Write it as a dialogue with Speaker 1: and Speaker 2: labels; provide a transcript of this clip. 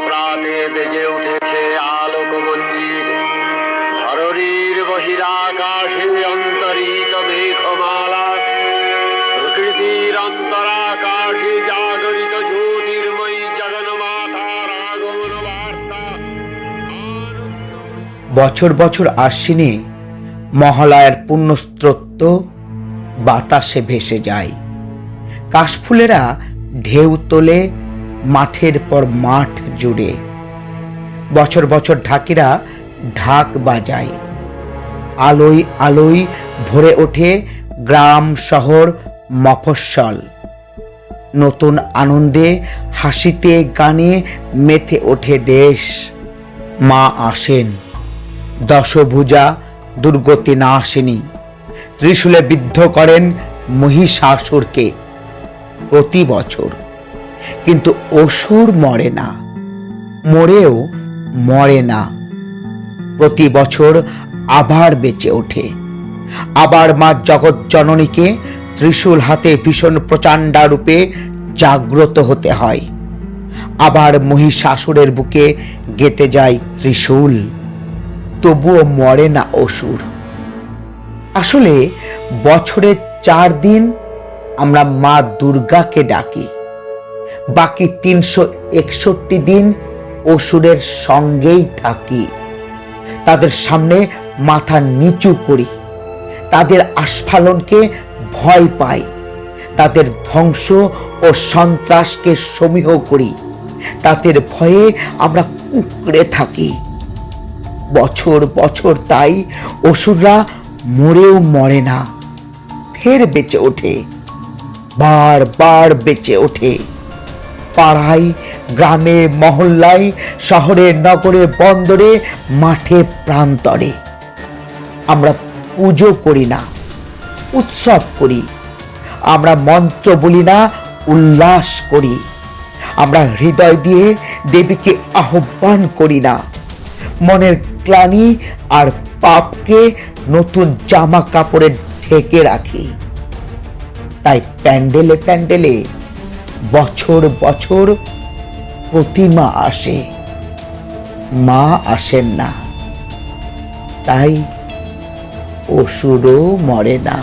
Speaker 1: প্রাতে বেজে উঠেছে আলোক মঞ্জির। ধরণীর বহিরাকাশে অন্তরিত মেঘমালা, প্রকৃতির অন্তরাকাশে জাগরিত জ্যোতির্ময়ী জগন্মাতার আগমন বার্তা।
Speaker 2: বছর বছর আশ্বিনে মহালয়ার পুণ্যস্রোত বাতাসে ভেসে যায়। কাশফুলেরা ঢেউ তোলে মাঠের পর মাঠ জুড়ে। বছর বছর ঢাকিরা ঢাক বাজায়। আলোয় আলোয় ভরে ওঠে গ্রাম শহর মফস্বল। নতুন আনন্দে হাসিতে গানে মেতে ওঠে দেশ। মা আসেন, দশভুজা দুর্গতি নাশিনী, ত্রিশূলে বিদ্ধ করেন মহিষাসুরকে প্রতি বছর। কিন্তু অসুর মরে না, মরেও মরে না। প্রতি বছর আবার বেঁচে ওঠে। আবার মা জগৎ জননীকে ত্রিশূল হাতে ভীষণ প্রচণ্ডা রূপে জাগ্রত হতে হয়। আবার মহিষাসুরের বুকে গেঁথে যায় ত্রিশূল, তবুও মরে না অসুর। আসলে বছরের 4 দিন আমরা মা দুর্গাকে ডাকি, বাকি 361 দিন অসুরের সঙ্গেই থাকি। তাদের সামনে মাথা নিচু করি, তাদের আস্ফালনকে ভয় পাই, তাদের ধ্বংস ও সন্ত্রাসকে সমীহ করি। তাদের ভয়ে আমরা কুঁকড়ে থাকি। বছর বছর তাই অসুররা মরেও মরে না, ফের বেঁচে ওঠে, বারবার বেঁচে ওঠে। পাড়ায়, গ্রামে, মহল্লায়, শহরে, নগরে, বন্দরে, মাঠে, প্রান্তরে। আমরা পুজো করি না, উৎসব করি। আমরা মন্ত্র বলি না, উল্লাস করি। আমরা হৃদয় দিয়ে দেবীকে আহ্বান করি না, মনের গ্লানি আর পাপকে নতুন জামা কাপড়ে ঢেকে রাখি। তাই প্যান্ডেলে প্যান্ডেলে বছর বছর প্রতিমা আসে, মা আসেন না। তাই অসুরও মরে না।